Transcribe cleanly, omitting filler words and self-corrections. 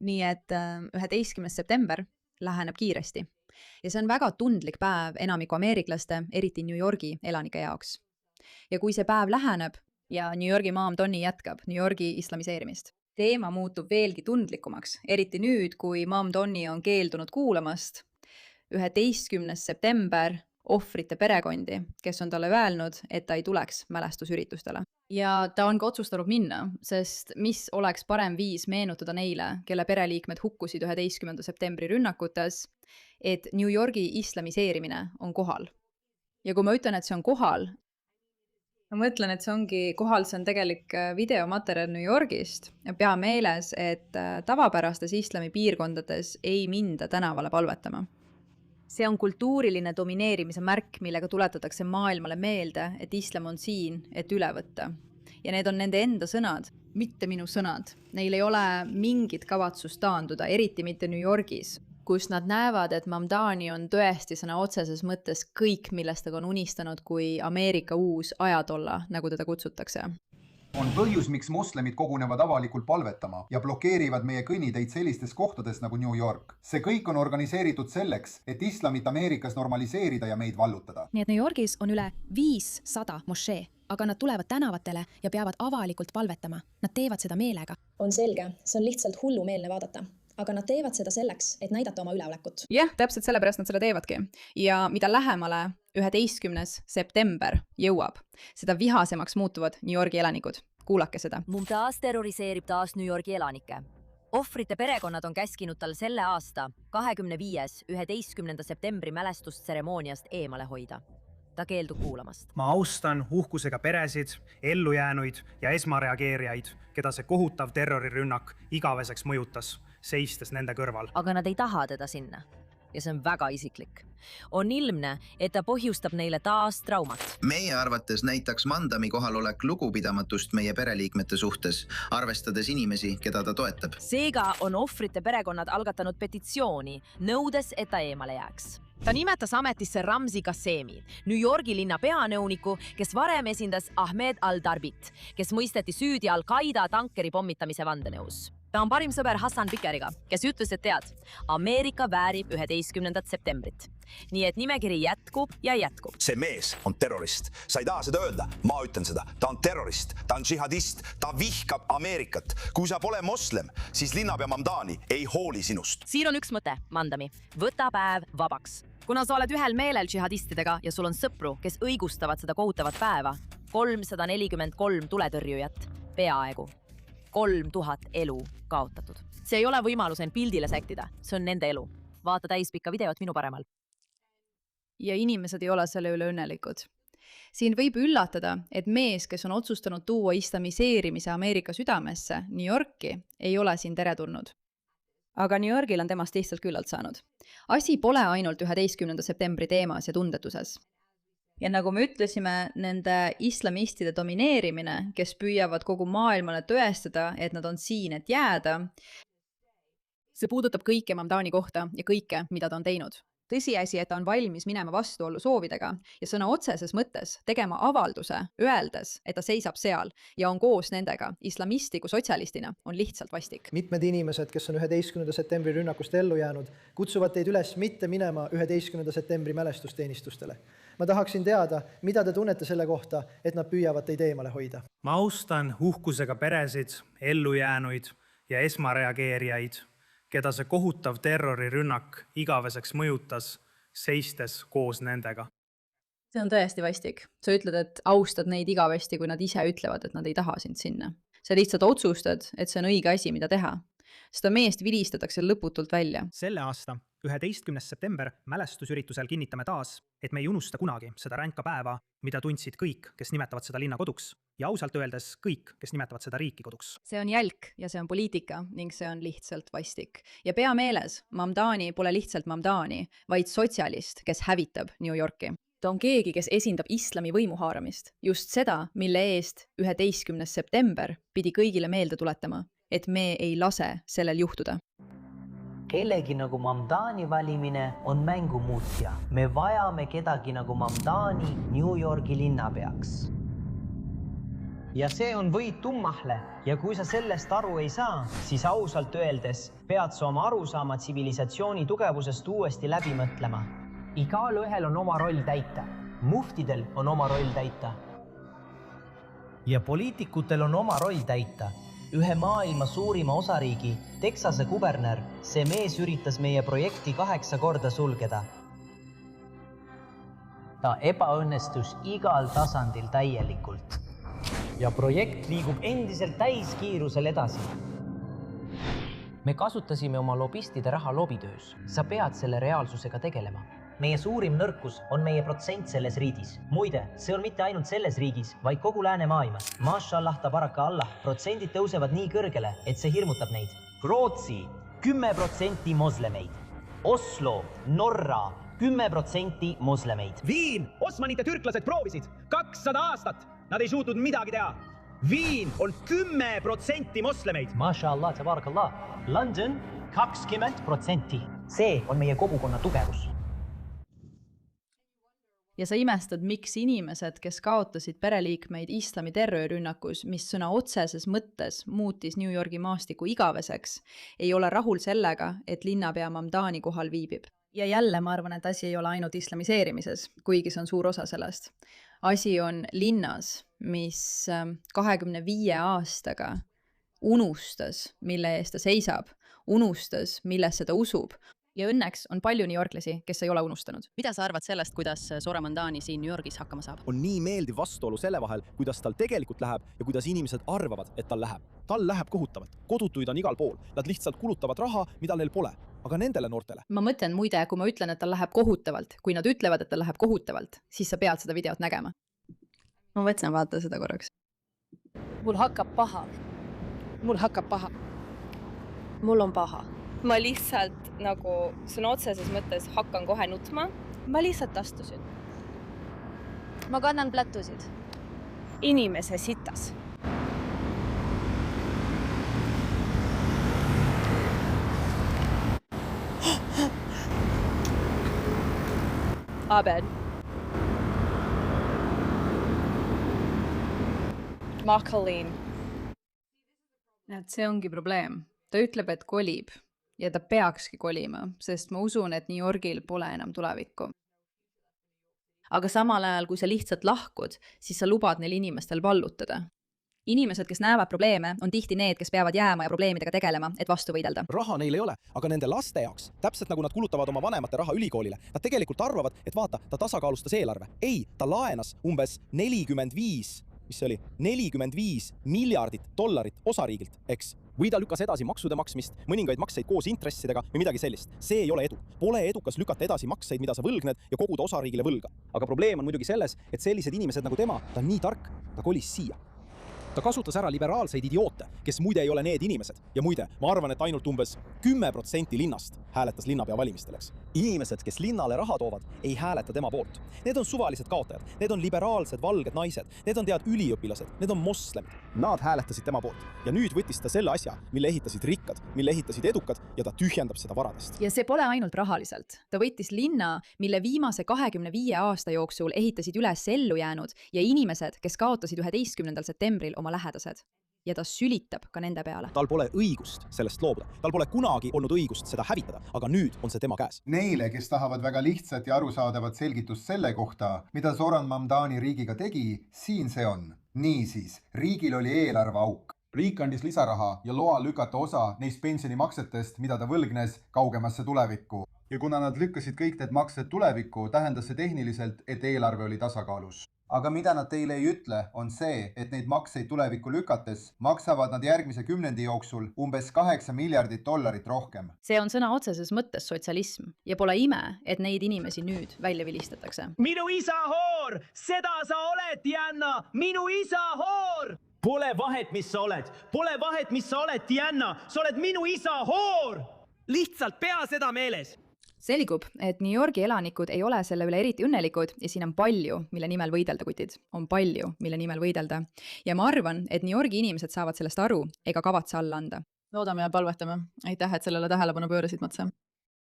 Nii et 11. september läheneb kiiresti ja see on väga tundlik päev enamiku ameeriklaste, eriti New Yorgi elanike jaoks. Ja kui see päev läheneb ja New Yorgi Mom Donni jätkab New Yorgi islamiseerimist, teema muutub veelgi tundlikumaks, eriti nüüd, kui Mom Donni on keeldunud kuulamast 11. september ohvrite perekondi, kes on talle öelnud, et ta ei tuleks mälestusüritustele. Ja ta on ka otsustanud minna, sest mis oleks parem viis meenutada neile, kelle pereliikmed hukkusid 11. septembri rünnakutes, et New Yorgi islamiseerimine on kohal. Ja kui ma ütlen, et see on kohal, ma mõtlen, et see ongi kohal, see on tegelik videomaterjal New Yorgist ja pea meeles, et tavapärastes islami piirkondades ei minda tänavale palvetama. See on kultuuriline domineerimise märk, millega tuletatakse maailmale meelde, et islam on siin, et üle võtta. Ja need on nende enda sõnad, mitte minu sõnad. Neil ei ole mingit kavatsust taanduda, eriti mitte New Yorgis, kus nad näevad, et Mamdani on tõesti sõna otseses mõttes kõik, millest ta on unistanud kui Ameerika uus ajatolla, nagu teda kutsutakse. On põhjus, miks moslemid kogunevad avalikult palvetama ja blokeerivad meie kõnniteid sellistes kohtades nagu New York. See kõik on organiseeritud selleks, et islamit Ameerikas normaliseerida ja meid vallutada. Nii et New Yorgis on üle 500 mošee, aga nad tulevad tänavatele ja peavad avalikult palvetama. Nad teevad seda meelega. On selge, see on lihtsalt hullumeelne vaadata. Aga nad teevad seda selleks, et näidata oma üleolekut. Jah, täpselt sellepärast nad seda teevadki. Ja mida lähemale 11. september jõuab, seda vihasemaks muutuvad New Yorgi elanikud. Kuulake seda. Mumtaz terroriseerib taas New Yorgi elanikke. Ohvrite perekonnad on käskinud tal selle aasta 25. 11. septembri mälestustseremooniast eemale hoida. Ta keeldub kuulamast. Ma austan uhkusega peresid, ellujäänuid ja esmareageerijaid, keda see kohutav terrorirünnak igaveseks mõjutas, seistes nende kõrval. Aga nad ei taha teda sinna. Ja see on väga isiklik. On ilmne, et ta põhjustab neile taas traumat. Meie arvates näitaks Mandami kohalolek lugupidamatust meie pereliikmete suhtes, arvestades inimesi, keda ta toetab. Seega on ohvrite perekonnad algatanud petitsiooni, nõudes, et ta eemale jääks. Ta nimetas ametisse Ramzi Qassemi, New Yorgi linna peanõuniku, kes varem esindas Ahmed al-Darbit, kes mõisteti süüdi Al-Qaida tankeri pommitamise vandenõus. Ta on parim sõber Hassan Pikeriga, kes ütles, et tead, Ameerika väärib 11. septembrit. Nii et nimekiri jätkub ja jätkub. See mees on terrorist. Sa ei taha seda öelda, ma ütlen seda. Ta on terrorist, ta on džihadist, ta vihkab Ameerikat. Kui sa pole moslem, siis linnapea Mamdani ei hooli sinust. Siin on üks mõte, Mandami. Võta päev vabaks. Kuna sa oled ühel meelel džihadistidega ja sul on sõpru, kes õigustavad seda kohutavat päeva, 343 tuletõrjujat, peaaegu 3000 elu kaotatud. See ei ole võimalus end pildile sektida, see on nende elu. Vaata täispikka videot minu paremal. Ja inimesed ei ole selle üle õnnelikud. Siin võib üllatada, et mees, kes on otsustanud tuua islamiseerimise Ameerika südamesse, New Yorki, ei ole siin teretulnud. Aga New Yorgil on temast lihtsalt küllalt saanud. Asi pole ainult 11. septembri teemas ja tundetuses. Ja nagu me ütlesime, nende islamistide domineerimine, kes püüavad kogu maailmale tõestada, et nad on siin, et jääda, see puudutab kõike Mamdani kohta ja kõike, mida ta on teinud. Tõsiasi, et ta on valmis minema vastuollu soovidega ja sõna otseses mõttes tegema avalduse, öeldes, et ta seisab seal ja on koos nendega islamistliku sotsialistina, on lihtsalt vastik. Mitmed inimesed, kes on 11. septembri rünnakust ellu jäänud, kutsuvad teid üles mitte minema 11. septembri mälestusteenistustele. Ma tahaksin teada, mida te tunnete selle kohta, et nad püüavad teid eemale hoida. Ma austan uhkusega peresid, ellujäänuid ja esmareageerijaid, keda see kohutav terrorirünnak igaveseks mõjutas, seistes koos nendega. See on tõesti vastik. Sa ütled, et austad neid igavesti, kui nad ise ütlevad, et nad ei taha sind sinna. Sa lihtsalt otsustad, et see on õige asi, mida teha. Seda meest vilistatakse lõputult välja. Selle aasta 11. september mälestusüritusel kinnitame taas, et me ei unusta kunagi seda ränka päeva, mida tundsid kõik, kes nimetavad seda linna koduks ja ausalt öeldes kõik, kes nimetavad seda riiki koduks. See on jälk ja see on poliitika ning see on lihtsalt vastik. Ja pea meeles, Mamdani pole lihtsalt Mamdani, vaid sotsialist, kes hävitab New Yorki. Ta on keegi, kes esindab islami võimuhaaramist. Just seda, mille eest 11. september pidi kõigile meelde tuletama, et me ei lase sellel juhtuda. Kellegi nagu Mamdani valimine on mängumuutja. Me vajame kedagi nagu Mamdani New Yorgi linnapeaks. ja see on võit ummahle ja kui sa sellest aru ei saa, siis ausalt öeldes pead sa oma arusaama tsivilisatsiooni tugevusest uuesti läbi mõtlema. Igal ühel on oma roll täita. Muftidel on oma roll täita. Ja poliitikutel on oma roll täita. Ühe maailma suurima osariigi, Texase kuberner, see mees üritas meie projekti 8 korda sulgeda. Ta ebaõnnestus igal tasandil täielikult. Ja projekt liigub endiselt täiskiirusel edasi. Me kasutasime oma lobistide raha lobitöös. Sa pead selle reaalsusega tegelema. Meie suurim nõrkus on meie protsent selles riigis. Muide, see on mitte ainult selles riigis, vaid kogu läänemaailmas. Mashallah tabaraka Allah, protsendid tõusevad nii kõrgele, et see hirmutab neid. Rootsi 10% moslemeid. Oslo, Norra 10% moslemeid. Viin! Osmanite türklased proovisid 200 aastat. Nad ei suutnud midagi teha. Viin on 10% moslemeid. Mashallah tabaraka Allah. London 20%. See on meie kogukonna tugevus. Ja sa imestad, miks inimesed, kes kaotasid pereliikmeid islami terrorirünnakus, mis sõna otseses mõttes muutis New Yorgi maastiku igaveseks, ei ole rahul sellega, et linnapea Mamdani kohal viibib. Ja jälle ma arvan, et asi ei ole ainult islamiseerimises, kuigi see on suur osa sellest. Asi on linnas, mis 25 aastaga unustas, mille eest ta seisab, unustas, millesse ta usub. Ja õnneks on palju newyorklasi, kes ei ole unustanud. Mida sa arvad sellest, kuidas Zohran Mamdani siin New Yorgis hakkama saab? On nii meeldiv vastuolu selle vahel, kuidas tal tegelikult läheb ja kuidas inimesed arvavad, et tal läheb. Tal läheb kohutavalt. Kodutuid on igal pool. Nad lihtsalt kulutavad raha, mida neil pole. Aga nendele noortele. Ma mõtlen muide, kui ma ütlen, et tal läheb kohutavalt. Kui nad ütlevad, et tal läheb kohutavalt, siis sa pead seda videot nägema. Ma võtsin vaata seda korraks. Mul hakkab paha. Mul on paha. Ma lihtsalt nagu sõna otseses mõttes hakkan kohe nutma. Ma lihtsalt astusin. Ma kannan plätusid. Inimese sitas. Abed. Makalin. See ongi probleem. Ta ütleb, et kolib. Ja ta peakski kolima, sest ma usun, et New Yorgil pole enam tulevikku. Aga samal ajal, kui sa lihtsalt lahkud, siis sa lubad neil inimestel vallutada. Inimesed, kes näevad probleeme, on tihti need, kes peavad jääma ja probleemidega tegelema, et vastu võidelda. Raha neil ei ole, aga nende laste jaoks, täpselt nagu nad kulutavad oma vanemate raha ülikoolile, nad tegelikult arvavad, et vaata, ta tasakaalustas eelarve. Ei, ta laenas umbes 45 miljardit dollarit osariigilt, eks? Või ta lükas edasi maksude maksmist, mõningaid makseid koos intressidega või midagi sellist. See ei ole edu. Pole edukas lükata edasi makseid, mida sa võlgned ja koguda osariigile võlga. Aga probleem on muidugi selles, et sellised inimesed nagu tema, ta on nii tark, ta kolis siia. Ta kasutas ära liberaalseid idioote, kes muide ei ole need inimesed. Ja muide, ma arvan, et ainult umbes 10% linnast hääletas linnapea valimisteleks. Inimesed, kes linnale raha toovad, ei hääleta tema poolt. Need on suvalised kaotajad, need on liberaalsed valged naised, need on üliõpilased, need on moslemid. Nad hääletasid tema poolt. Ja nüüd võttis ta selle asja, mille ehitasid rikkad, mille ehitasid edukad ja ta tühjendab seda varadest. Ja see pole ainult rahaliselt. Ta võttis linna, mille viimase 25 aasta jooksul ehitasid üles ellu jäänud ja inimesed, kes kaotasid 11. septembril oma lähedased. Ja ta sülitab ka nende peale. Tal pole õigust sellest loobuda. Tal pole kunagi olnud õigust seda hävitada, aga nüüd on see tema käes. Neile, kes tahavad väga lihtsat ja arusaadavat selgitust selle kohta, mida Zohran Mamdani riigiga tegi, siin see on. Niisiis, riigil oli eelarveauk. Riik andis lisaraha ja loa lükata osa neist pensionimaksetest, mida ta võlgnes kaugemasse tulevikku. Ja kuna nad lükkasid kõik need maksed tulevikku, tähendas see tehniliselt, et eelarve oli tasakaalus. Aga mida nad teile ei ütle, on see, et neid makseid tulevikku lükates maksavad nad järgmise 10 jooksul umbes 8 miljardit dollarit rohkem. See on sõna otseses mõttes sotsialism ja pole ime, et neid inimesi nüüd välja vilistatakse. Minu isa hoor! Seda sa oled, Diana! Minu isa hoor! Pole vahet, mis sa oled! Pole vahet, mis sa oled, Diana! Sa oled minu isa hoor! Lihtsalt pea seda meeles! Selgub, et New Yorgi elanikud ei ole selle üle eriti õnnelikud ja siin on palju, mille nimel võidelda, kutid. On palju, mille nimel võidelda. Ja ma arvan, et New Yorgi inimesed saavad sellest aru ega kavatse alla anda. Loodame ja palvetame. Aitäh, et sellele tähelepanu pöörasid, Matse.